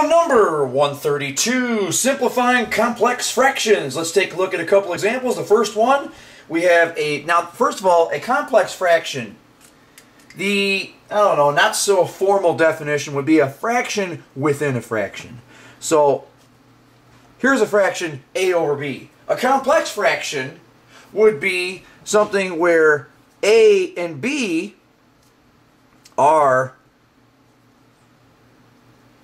Video number 132, simplifying complex fractions. Let's take a look at a couple examples. The first one, we have now first of all, a complex fraction. Not so formal definition would be a fraction within a fraction. So here's a fraction, a over b. A complex fraction would be something where a and b are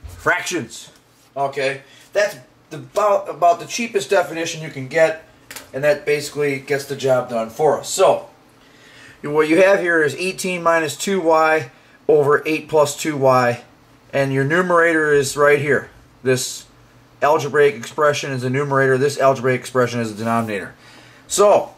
fractions. Okay, that's about the cheapest definition you can get, and that basically gets the job done for us. So what you have here is 18 minus 2y over 8 plus 2y, and your numerator is right here. This algebraic expression is the numerator, this algebraic expression is the denominator. So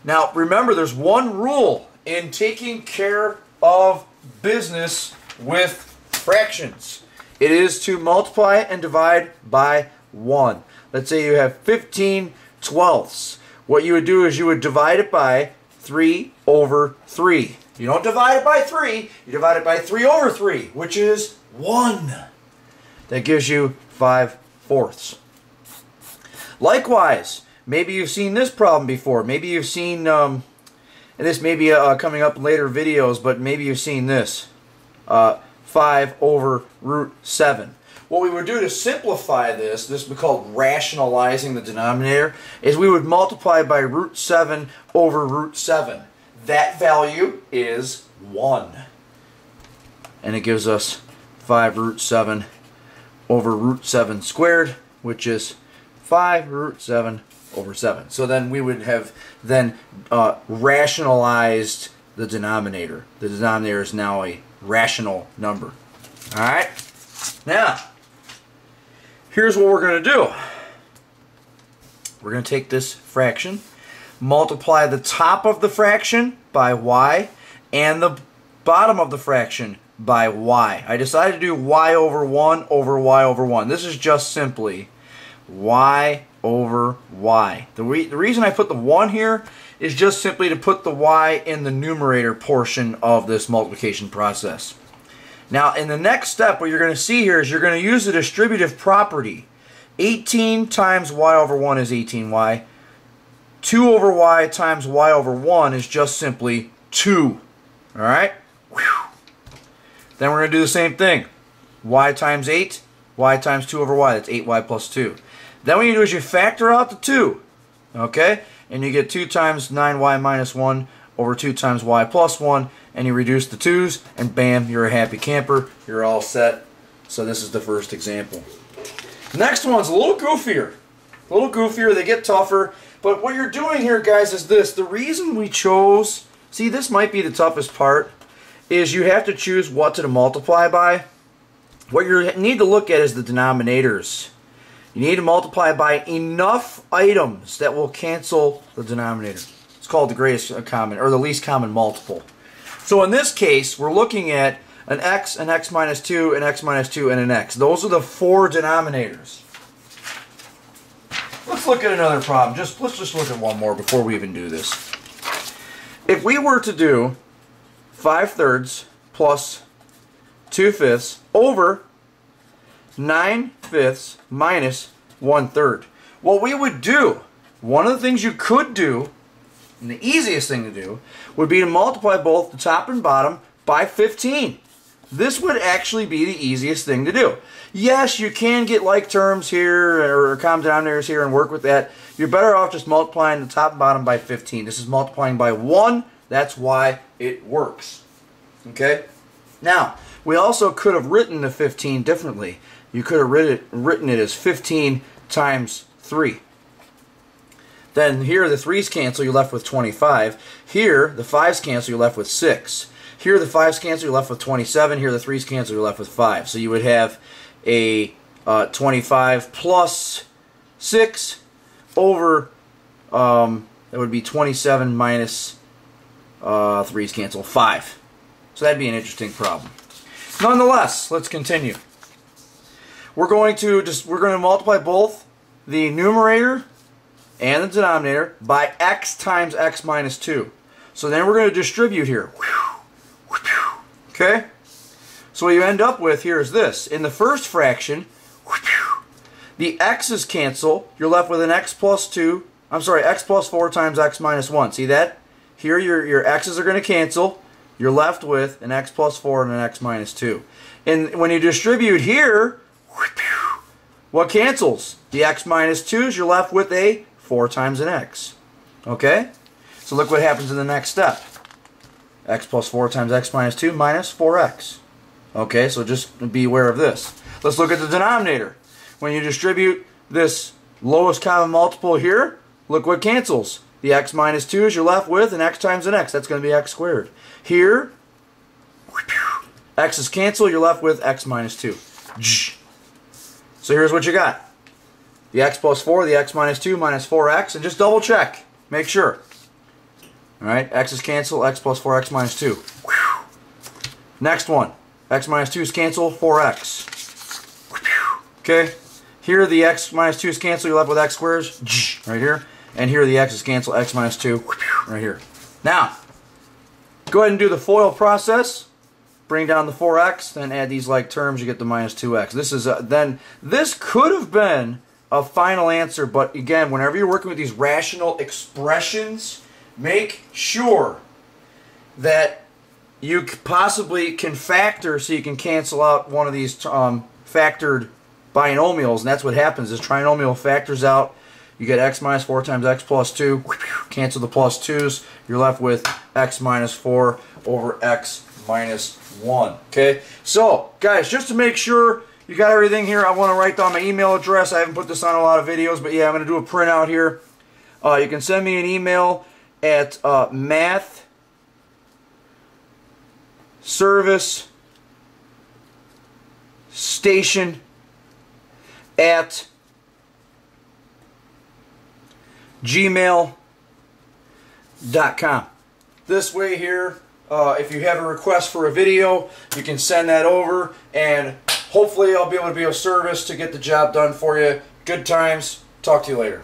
now remember, there's one rule in taking care of business with fractions. It is to multiply and divide by 1. Let's say you have 15 twelfths. What you would do is you would divide it by 3 over 3. You don't divide it by 3, you divide it by 3 over 3, which is 1. That gives you 5 fourths. Likewise, maybe you've seen this problem before. Maybe you've seen, and this may be coming up in later videos, but maybe you've seen this. 5 over root 7. What we would do to simplify this would be called rationalizing the denominator, is we would multiply by root 7 over root 7. That value is 1. And it gives us 5 root 7 over root 7 squared, which is 5 root 7 over 7. So then we would have rationalized the denominator. The denominator is now a rational number. Alright? Now, here's what we're going to do. We're going to take this fraction, multiply the top of the fraction by y, and the bottom of the fraction by y. I decided to do y over 1 over y over 1. This is just simply y over y. The reason I put the 1 here is just simply to put the y in the numerator portion of this multiplication process. Now, in the next step, what you're going to see here is you're going to use the distributive property. 18 times y over 1 is 18y. 2 over y times y over 1 is just simply 2. Alright? Then we're going to do the same thing. Y times 8, y times 2 over y. That's 8y plus 2. Then what you do is you factor out the 2. Okay? And you get 2 times 9y minus 1 over 2 times y plus 1. And you reduce the 2's, and bam, you're a happy camper. You're all set. So this is the first example. The next one's a little goofier. A little goofier. They get tougher. But what you're doing here, guys, is this. The reason we chose... See, this might be the toughest part. Is you have to choose what to multiply by. What you need to look at is the denominators. You need to multiply by enough items that will cancel the denominator. It's called the greatest common, or the least common multiple. So in this case, we're looking at an x minus 2, an x minus 2, and an x. Those are the 4 denominators. Let's look at another problem. Let's just look at one more before we even do this. If we were to do 5/3 plus 2/5 over 9/5 minus 1/3. What we would do, one of the things you could do, and the easiest thing to do, would be to multiply both the top and bottom by 15. This would actually be the easiest thing to do. Yes, you can get like terms here or common denominators here and work with that. You're better off just multiplying the top and bottom by 15. This is multiplying by 1. That's why it works. Okay? Now, we also could have written the 15 differently. You could have written it as 15 times 3. Then here the 3's cancel, you're left with 25. Here the 5's cancel, you're left with 6. Here the 5's cancel, you're left with 27. Here the 3's cancel, you're left with 5. So you would have a 25 plus 6 over, that would be 27 minus 3's cancel, 5. So that'd be an interesting problem. Nonetheless, let's continue. We're going to multiply both the numerator and the denominator by x times x minus 2. So then we're going to distribute here. Okay? So what you end up with here is this. In the first fraction, The x's cancel. You're left with an x plus 2. I'm sorry, x plus 4 times x minus 1. See that? Here your x's are going to cancel. You're left with an x plus 4 and an x minus 2. And when you distribute here, what cancels? The x minus 2's, you're left with a 4 times an x. Okay? So look what happens in the next step. X plus 4 times x minus 2 minus 4x. Okay, so just be aware of this. Let's look at the denominator. When you distribute this lowest common multiple here, look what cancels. The x minus 2's, you're left with an x times an x. That's going to be x squared. Here, x's cancel, you're left with x minus 2. So here's what you got. The x plus 4, the x minus 2 minus 4x, and just double check. Make sure. Alright, x's cancel, x plus 4, x minus 2. Next one. X minus 2's cancel, 4x. Okay? Here the x minus 2's cancel, you're left with x squares, right here. And here the x's cancel, x minus 2, right here. Now, go ahead and do the FOIL process. Bring down the 4x, then add these like terms, you get the minus 2x. This is this could have been a final answer, but again, whenever you're working with these rational expressions, make sure that you possibly can factor so you can cancel out one of these factored binomials, and that's what happens. This trinomial factors out. You get x minus 4 times x plus 2. Cancel the plus 2's. You're left with x minus 4 over x minus 1. Okay? So, guys, just to make sure you got everything here, I want to write down my email address. I haven't put this on a lot of videos, but yeah, I'm going to do a printout here. You can send me an email at mathservice.station@gmail.com. This way here, if you have a request for a video, you can send that over, and hopefully I'll be able to be of service to get the job done for you. Good times. Talk to you later.